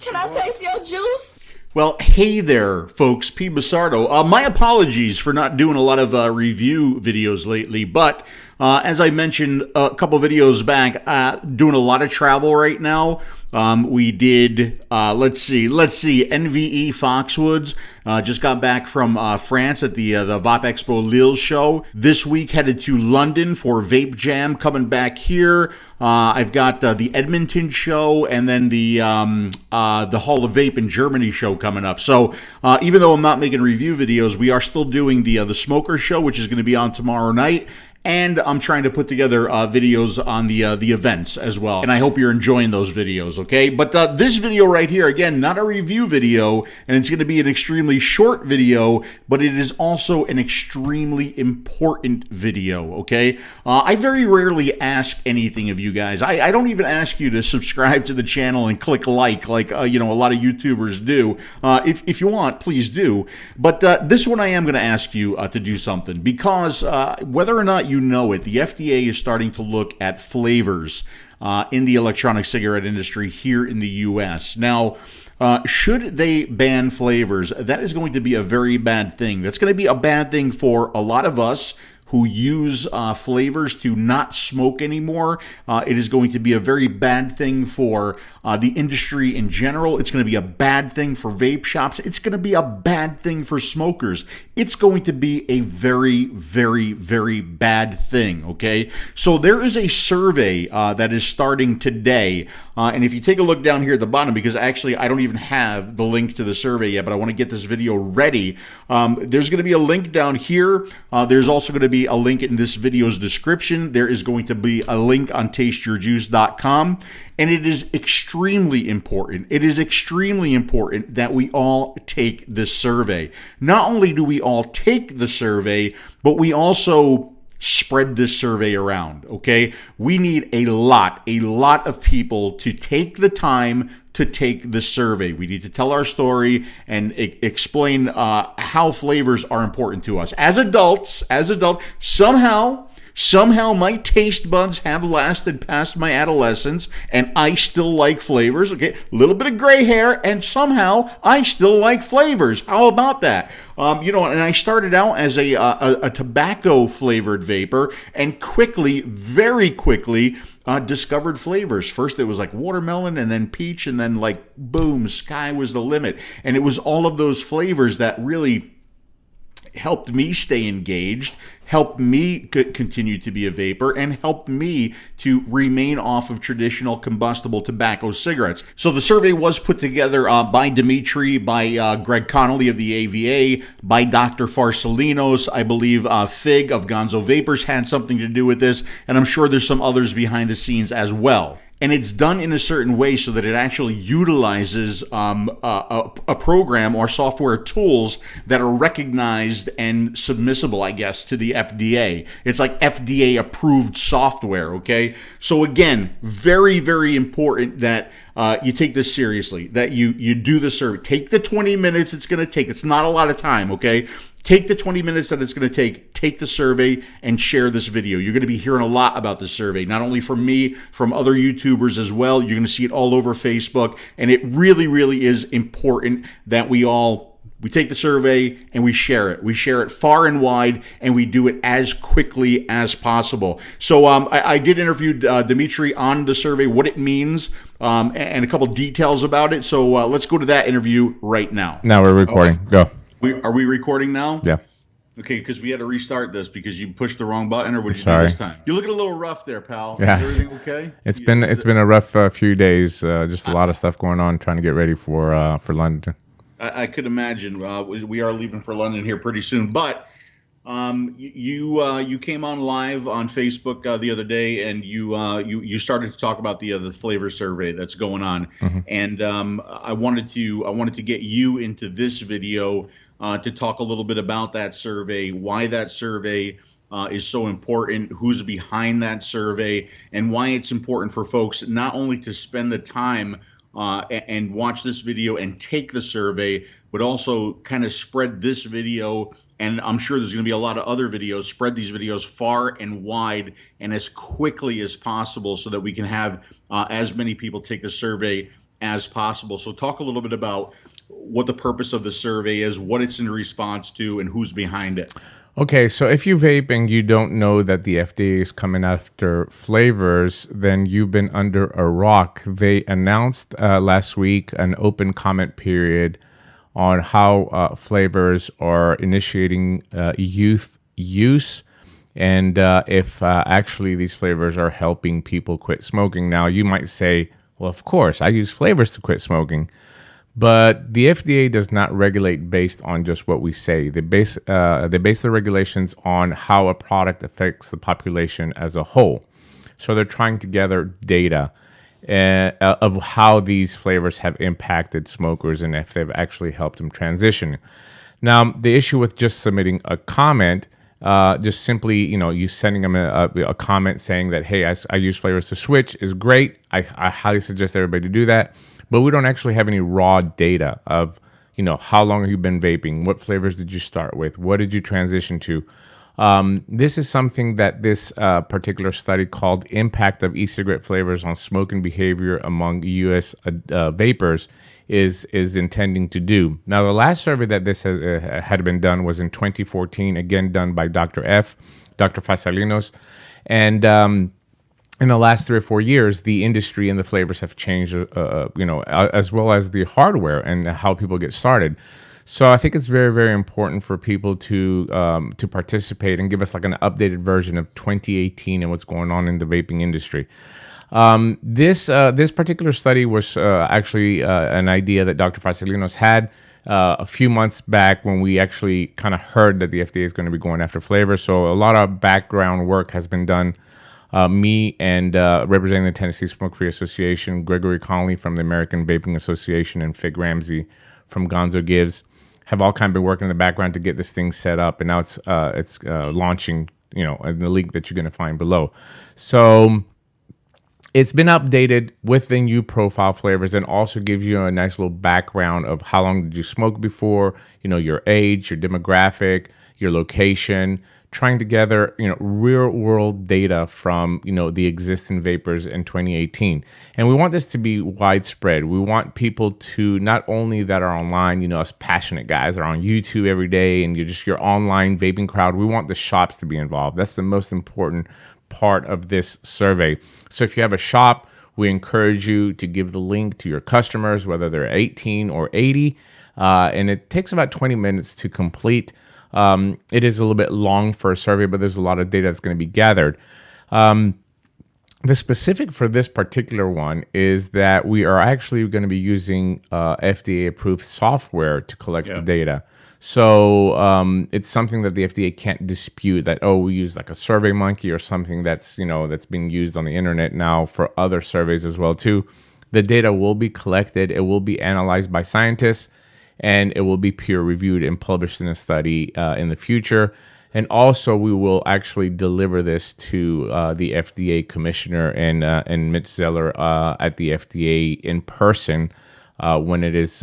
Can I taste your juice? Well, hey there, folks. PBusardo. My apologies for not doing a lot of review videos lately, but as I mentioned a couple videos back, doing a lot of travel right now. We did, let's see, NVE Foxwoods. Just got back from France at the Vape Expo Lille show. This week headed to London for Vape Jam, coming back here. I've got the Edmonton show and then the Hall of Vape in Germany show coming up. So even though I'm not making review videos, we are still doing the Smoker show, which is going to be on tomorrow night. And I'm trying to put together videos on the events as well. And I hope you're enjoying those videos, okay? But this video right here, again, not a review video, and it's going to be an extremely short video, but it is also an extremely important video, okay? I very rarely ask anything of you guys. I don't even ask you to subscribe to the channel and click like you know, a lot of YouTubers do. If you want, please do. But this one I am going to ask you to do something, because whether or not you know it, the FDA is starting to look at flavors in the electronic cigarette industry here in the U.S. Now, should they ban flavors, that is going to be a very bad thing. That's going to be a bad thing for a lot of us who use flavors to not smoke anymore. It is going to be a very bad thing for the industry in general. It's going to be a bad thing for vape shops. It's going to be a bad thing for smokers. It's going to be a very, very, very bad thing, okay? So there is a survey that is starting today. And if you take a look down here at the bottom, because actually I don't even have the link to the survey yet, but I want to get this video ready. There's going to be a link down here. There's also going to be a link in this video's description. There is going to be a link on tasteyourjuice.com, and it is extremely important. It is extremely important that we all take this survey. Not only do we all take the survey, but we also spread this survey around, okay? We need a lot of people to take the time to take the survey. We need to tell our story and explain how flavors are important to us. As adults, somehow my taste buds have lasted past my adolescence, and I still like flavors, okay? A little bit of gray hair, and somehow I still like flavors. How about that? You know, and I started out as a tobacco-flavored vapor, and very quickly, discovered flavors. First, it was like watermelon, and then peach, and then like, boom, sky was the limit. And it was all of those flavors that really helped me stay engaged, helped me continue to be a vapor, and helped me to remain off of traditional combustible tobacco cigarettes. So the survey was put together by Dimitri, by Greg Connolly of the AVA, by Dr. Farsalinos. I believe Fig of Gonzo Vapors had something to do with this, and I'm sure there's some others behind the scenes as well. And it's done in a certain way so that it actually utilizes a program or software tools that are recognized and submissible, I guess, to the FDA. It's like FDA approved software, okay? So again, very, very important that you take this seriously, that you do the survey. Take the 20 minutes it's going to take. It's not a lot of time, okay? Take the 20 minutes that it's going to take the survey, and share this video. You're going to be hearing a lot about this survey, not only from me, from other YouTubers as well. You're going to see it all over Facebook, and it really, really is important that we take the survey and we share it. We share it far and wide, and we do it as quickly as possible. So I did interview Dimitri on the survey, what it means, and a couple details about it. So let's go to that interview right now. Now we're recording. Go. Are we recording now? Yeah. Okay, because we had to restart this because you pushed the wrong button, or what did you do this time? You're looking a little rough there, pal. Yeah. Is everything okay? It's been a rough few days. Just a lot of stuff going on, trying to get ready for London. I could imagine. We are leaving for London here pretty soon, but you came on live on Facebook the other day, and you started to talk about the Flavour Survey that's going on, and I wanted to get you into this video to talk a little bit about that survey, why that survey is so important, who's behind that survey, and why it's important for folks not only to spend the time and watch this video and take the survey, but also kind of spread this video, and I'm sure there's going to be a lot of other videos, spread these videos far and wide and as quickly as possible so that we can have as many people take the survey as possible. So talk a little bit about what the purpose of the survey is, what it's in response to, and who's behind it. Okay, so if you vape and you don't know that the FDA is coming after flavors, then you've been under a rock. They announced last week an open comment period on how flavors are initiating youth use and if actually these flavors are helping people quit smoking. Now, you might say, well, of course, I use flavors to quit smoking. But the FDA does not regulate based on just what we say. They base the regulations on how a product affects the population as a whole. So they're trying to gather data of how these flavors have impacted smokers and if they've actually helped them transition. Now, the issue with just submitting a comment, just simply, you sending them a comment saying that, hey, I use flavors to switch is great. I highly suggest everybody to do that. But we don't actually have any raw data of, how long have you been vaping? What flavors did you start with? What did you transition to? This is something that this particular study called Impact of E-Cigarette Flavors on Smoking Behavior Among U.S. Vapers is intending to do. Now, the last survey that this had been done was in 2014, again done by Dr. Fasalinos. And in the last 3 or 4 years, the industry and the flavors have changed, as well as the hardware and how people get started. So I think it's very, very important for people to participate and give us like an updated version of 2018 and what's going on in the vaping industry. This particular study was actually an idea that Dr. Fasalinos had a few months back when we actually kind of heard that the FDA is going to be going after flavors. So a lot of background work has been done. Me and representing the Tennessee Smoke-Free Association, Gregory Conley from the American Vaping Association, and Fig Ramsey from Gonzo Gives have all kind of been working in the background to get this thing set up, and now it's launching, in the link that you're going to find below. So it's been updated with the new profile flavors and also gives you a nice little background of how long did you smoke before, your age, your demographic, your location, trying to gather, real world data from, the existing vapors in 2018. And we want this to be widespread. We want people to not only that are online, us passionate guys are on YouTube every day and you're just your online vaping crowd. We want the shops to be involved. That's the most important part of this survey. So if you have a shop, we encourage you to give the link to your customers, whether they're 18 or 80. And it takes about 20 minutes to complete. It is a little bit long for a survey, but there's a lot of data that's going to be gathered. The specific for this particular one is that we are actually going to be using FDA-approved software to collect the data. So it's something that the FDA can't dispute that, we use like a Survey Monkey or something that's, that's being used on the internet now for other surveys as well too. The data will be collected. It will be analyzed by scientists, and it will be peer-reviewed and published in a study in the future. And also, we will actually deliver this to the FDA commissioner and Mitch Zeller at the FDA in person when it is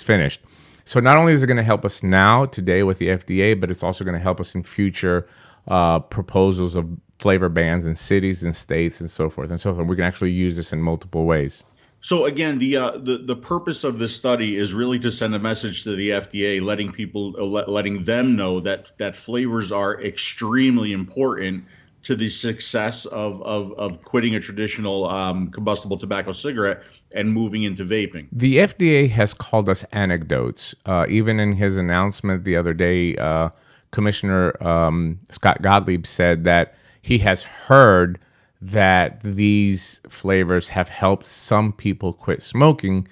finished. So not only is it going to help us now today with the FDA, but it's also going to help us in future proposals of flavor bans in cities and states and so forth and so forth. We can actually use this in multiple ways. So again, the purpose of this study is really to send a message to the FDA, letting them know that flavors are extremely important to the success of quitting a traditional combustible tobacco cigarette and moving into vaping. The FDA has called us anecdotes. Even in his announcement the other day, Commissioner Scott Gottlieb said that he has heard that these flavors have helped some people quit smoking,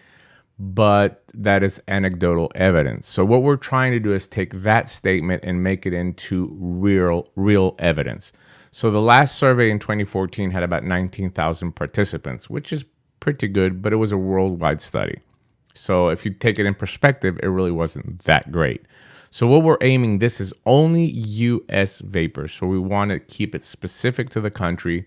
but that is anecdotal evidence. So what we're trying to do is take that statement and make it into real evidence. So the last survey in 2014 had about 19,000 participants, which is pretty good, but it was a worldwide study. So if you take it in perspective, it really wasn't that great. So what we're aiming, this is only U.S. vapors. So we want to keep it specific to the country.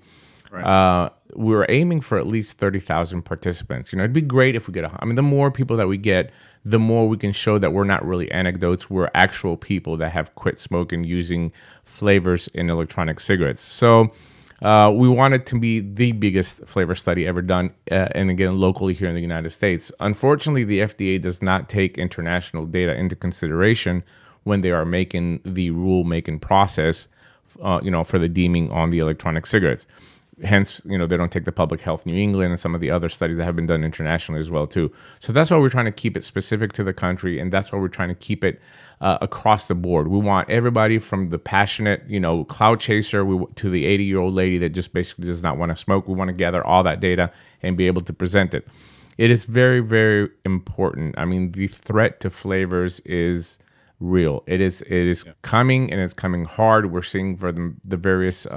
Right. We're aiming for at least 30,000 participants. It'd be great if we get, the more people that we get, the more we can show that we're not really anecdotes. We're actual people that have quit smoking using flavors in electronic cigarettes. So We want it to be the biggest flavor study ever done, and again, locally here in the United States. Unfortunately, the FDA does not take international data into consideration when they are making the rule-making process, for the deeming on the electronic cigarettes. Hence, they don't take the Public Health New England and some of the other studies that have been done internationally as well too. So that's why we're trying to keep it specific to the country, and that's why we're trying to keep it across the board. We want everybody from the passionate, cloud chaser to the 80-year-old lady that just basically does not want to smoke. We want to gather all that data and be able to present it. It is very, very important. I mean, the threat to flavors is real. It is coming, and it's coming hard. We're seeing for the various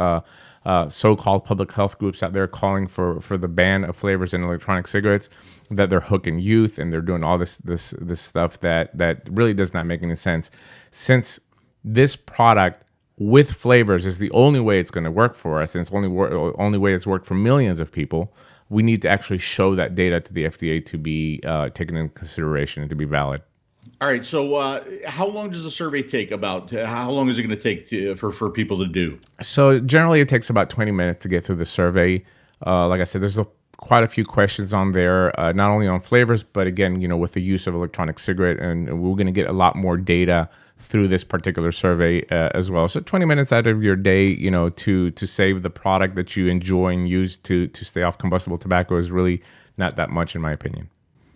so-called public health groups out there calling for the ban of flavors in electronic cigarettes, that they're hooking youth and they're doing all this stuff that really does not make any sense. Since this product with flavors is the only way it's going to work for us, and it's the only way it's worked for millions of people, we need to actually show that data to the FDA to be taken into consideration and to be valid. All right. So how long does the survey take? How long is it going to take for people to do? So generally it takes about 20 minutes to get through the survey. Like I said, there's quite a few questions on there, not only on flavors, but again, with the use of electronic cigarette. And we're going to get a lot more data through this particular survey as well. So 20 minutes out of your day, to save the product that you enjoy and use to stay off combustible tobacco is really not that much, in my opinion.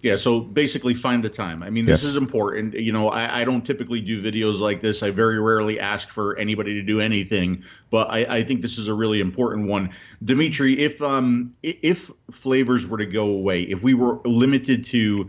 Yeah, so basically find the time. I mean, this is important. I don't typically do videos like this. I very rarely ask for anybody to do anything, but I think this is a really important one. Dimitri, if flavors were to go away, if we were limited to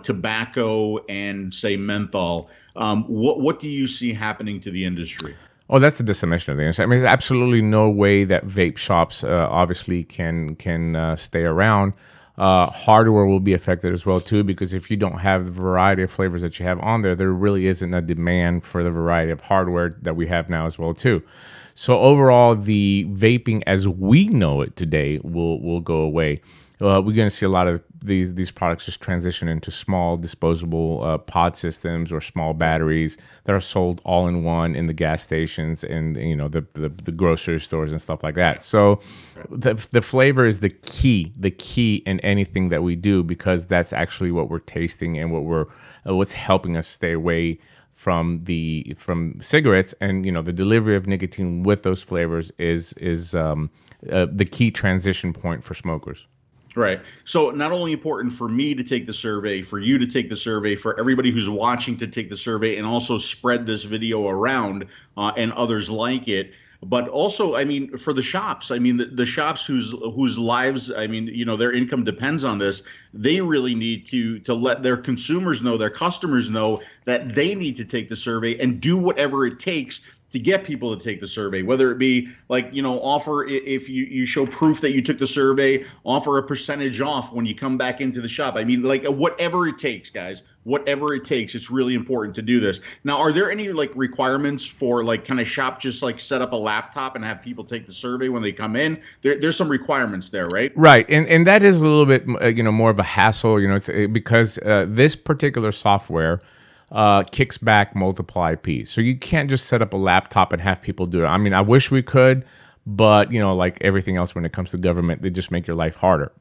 tobacco and, say, menthol, what do you see happening to the industry? Oh, that's the decimation of the industry. I mean, there's absolutely no way that vape shops obviously can stay around. Hardware will be affected as well too, because if you don't have the variety of flavors that you have on there, there really isn't a demand for the variety of hardware that we have now as well too. So overall, the vaping as we know it today will go away. We're going to see a lot of these products just transition into small disposable pod systems or small batteries that are sold all in one in the gas stations and the grocery stores and stuff like that. So the flavor is the key in anything that we do, because that's actually what we're tasting and what's helping us stay away from cigarettes. And the delivery of nicotine with those flavors is the key transition point for smokers. Right. So not only important for me to take the survey, for you to take the survey, for everybody who's watching to take the survey, and also spread this video around and others like it, but also, I mean, for the shops. I mean, the shops whose lives, I mean, their income depends on this. They really need to let their consumers know, their customers know, that they need to take the survey and do whatever it takes to get people to take the survey, whether it be like, offer, if you show proof that you took the survey, offer a percentage off when you come back into the shop. I mean, like, whatever it takes, guys, whatever it takes. It's really important to do this. Now, are there any like requirements for like kind of shop just like set up a laptop and have people take the survey when they come in? There's some requirements there, right? Right. And that is a little bit, more of a hassle, it's because this particular software kicks back multiple IPs. So you can't just set up a laptop and have people do it. I mean, I wish we could, but like everything else when it comes to government, they just make your life harder.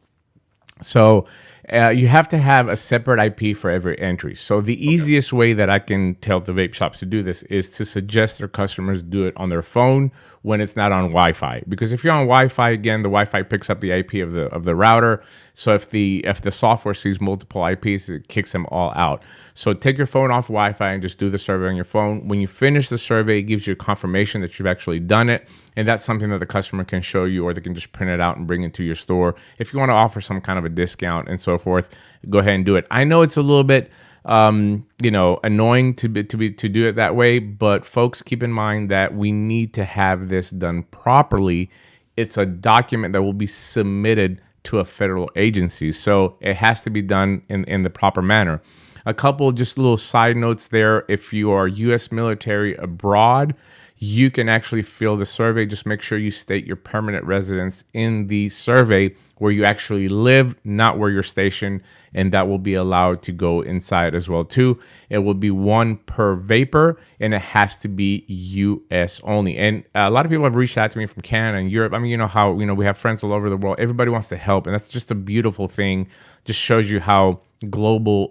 So you have to have a separate IP for every entry. So the easiest way that I can tell the vape shops to do this is to suggest their customers do it on their phone when it's not on Wi-Fi. Because if you're on Wi-Fi, again, the Wi-Fi picks up the IP of the router. So if the software sees multiple IPs, it kicks them all out. So take your phone off Wi-Fi and just do the survey on your phone. When you finish the survey, it gives you a confirmation that you've actually done it. And that's something that the customer can show you, or they can just print it out and bring it to your store. If you want to offer some kind of a discount and so forth, go ahead and do it. I know it's a little bit annoying to do it that way, but folks, keep in mind that we need to have this done properly. It's a document that will be submitted to a federal agency, so it has to be done in the proper manner. A couple just little side notes there: if you are U.S. military abroad, you can actually fill the survey. Just make sure you state your permanent residence in the survey where you actually live, not where you're stationed, and that will be allowed to go inside as well too. It will be one per vapor, and it has to be US only. And a lot of people have reached out to me from Canada and Europe. I mean, you know how, we have friends all over the world. Everybody wants to help, and that's just a beautiful thing. Just shows you how global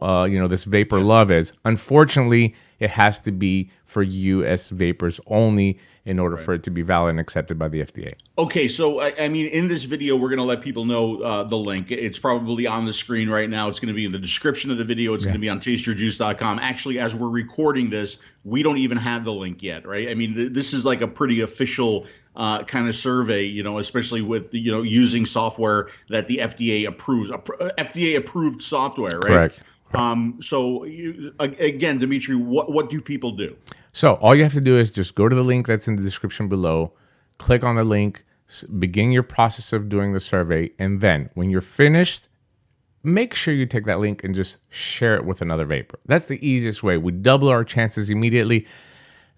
this vapor love is. Unfortunately, it has to be for US vapors only in order for it to be valid and accepted by the FDA. Okay, so I mean, in this video, we're going to let people know the link. It's probably on the screen right now. It's going to be in the description of the video. It's going to be on tasteyourjuice.com. Actually, as we're recording this, we don't even have the link yet, right? I mean, this is like a pretty official kind of survey, especially with, using software that the FDA approves, FDA approved software, right? Correct. So again, Dimitri, what do people do? So all you have to do is just go to the link that's in the description below, click on the link, begin your process of doing the survey, and then when you're finished, make sure you take that link and just share it with another vapor. That's the easiest way. We double our chances immediately.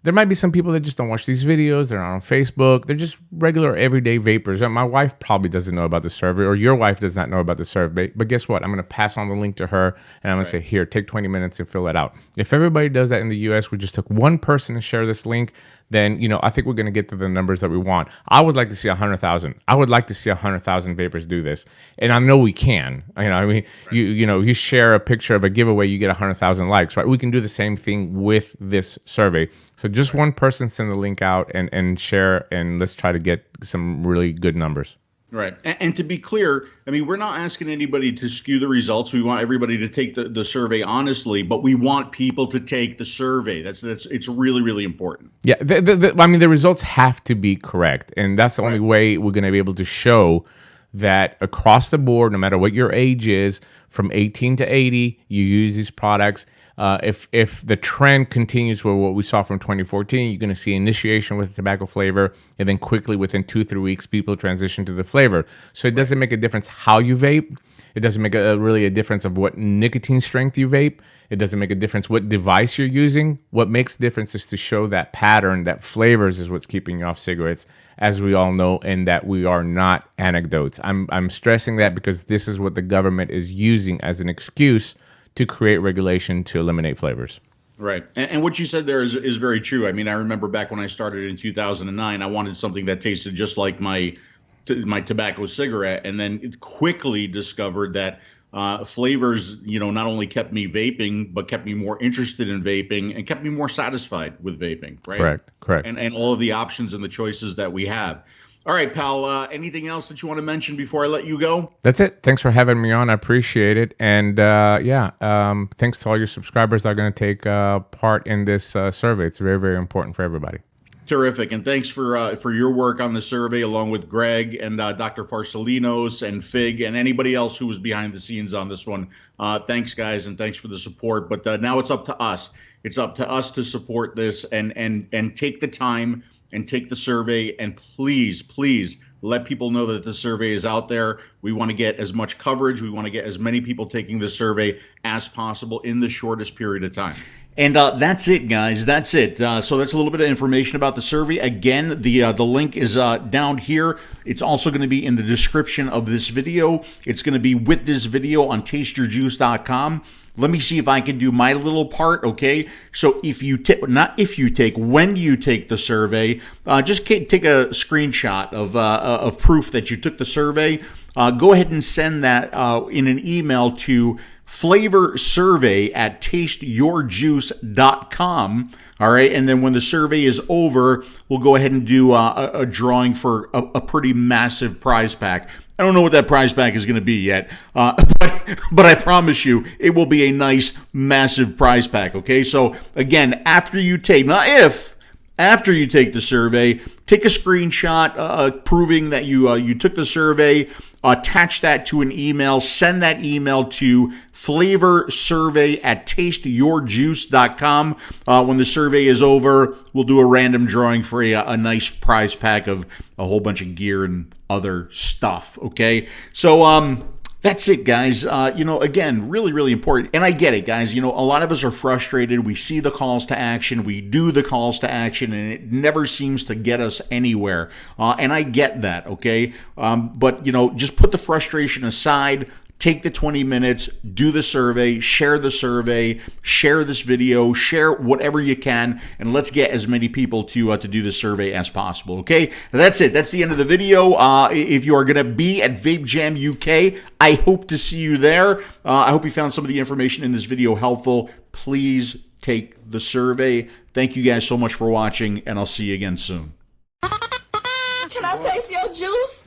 There might be some people that just don't watch these videos. They're not on Facebook. They're just regular everyday vapors. My wife probably doesn't know about the survey, or your wife does not know about the survey. But guess what? I'm going to pass on the link to her, and I'm going to say, here, take 20 minutes and fill it out. If everybody does that in the US, we just took one person to share this link, then, I think we're going to get to the numbers that we want. I would like to see 100,000. I would like to see 100,000 vapors do this. And I know we can. You share a picture of a giveaway, you get 100,000 likes, right? We can do the same thing with this survey. So just one person send the link out and share, and let's try to get some really good numbers. Right. And to be clear, I mean, we're not asking anybody to skew the results. We want everybody to take the survey honestly, but we want people to take the survey. It's really, really important. Yeah. The results have to be correct. And that's the only way we're going to be able to show that across the board, no matter what your age is, from 18 to 80, you use these products. If the trend continues with what we saw from 2014, you're going to see initiation with tobacco flavor, and then quickly within 2-3 weeks, people transition to the flavor. So it doesn't make a difference how you vape. It doesn't make really a difference of what nicotine strength you vape. It doesn't make a difference what device you're using. What makes a difference is to show that pattern, that flavors is what's keeping you off cigarettes, as we all know, and that we are not anecdotes. I'm stressing that because this is what the government is using as an excuse to create regulation to eliminate flavors. Right. And what you said there is very true. I mean, I remember back when I started in 2009, I wanted something that tasted just like my tobacco cigarette, and then quickly discovered that flavors, not only kept me vaping, but kept me more interested in vaping and kept me more satisfied with vaping. Right. Correct. And all of the options and the choices that we have. All right, pal. Anything else that you want to mention before I let you go? That's it. Thanks for having me on. I appreciate it. And thanks to all your subscribers that are going to take part in this survey. It's very, very important for everybody. Terrific. And thanks for your work on the survey, along with Greg and Dr. Farsalinos and Fig and anybody else who was behind the scenes on this one. Thanks, guys, and thanks for the support. But now it's up to us. It's up to us to support this and take the time and take the survey, and please let people know that the survey is out there. We want to get as much coverage. We want to get as many people taking the survey as possible in the shortest period of time. And that's it, guys. That's it. So that's a little bit of information about the survey. Again, the link is down here. It's also going to be in the description of this video. It's going to be with this video on tasteyourjuice.com. Let me see if I can do my little part, okay? So when you take the survey, just take a screenshot of proof that you took the survey. Go ahead and send that in an email to Flavour Survey at tasteyourjuice.com. All right, and then when the survey is over, we'll go ahead and do a drawing for a pretty massive prize pack. I don't know what that prize pack is going to be yet, but I promise you it will be a nice, massive prize pack, okay? So, again, after you take the survey, take a screenshot proving that you took the survey, attach that to an email, send that email to Flavour Survey at tasteyourjuice.com. When the survey is over, we'll do a random drawing for a nice prize pack of a whole bunch of gear and other stuff, okay? So, That's it, guys. Again, really, really important. And I get it, guys. A lot of us are frustrated. We see the calls to action. We do the calls to action, and it never seems to get us anywhere. And I get that, okay? But just put the frustration aside. Take the 20 minutes, do the survey, share this video, share whatever you can, and let's get as many people to do the survey as possible, okay? That's it. That's the end of the video. If you are going to be at Vape Jam UK, I hope to see you there. I hope you found some of the information in this video helpful. Please take the survey. Thank you guys so much for watching, and I'll see you again soon. Can I taste your juice?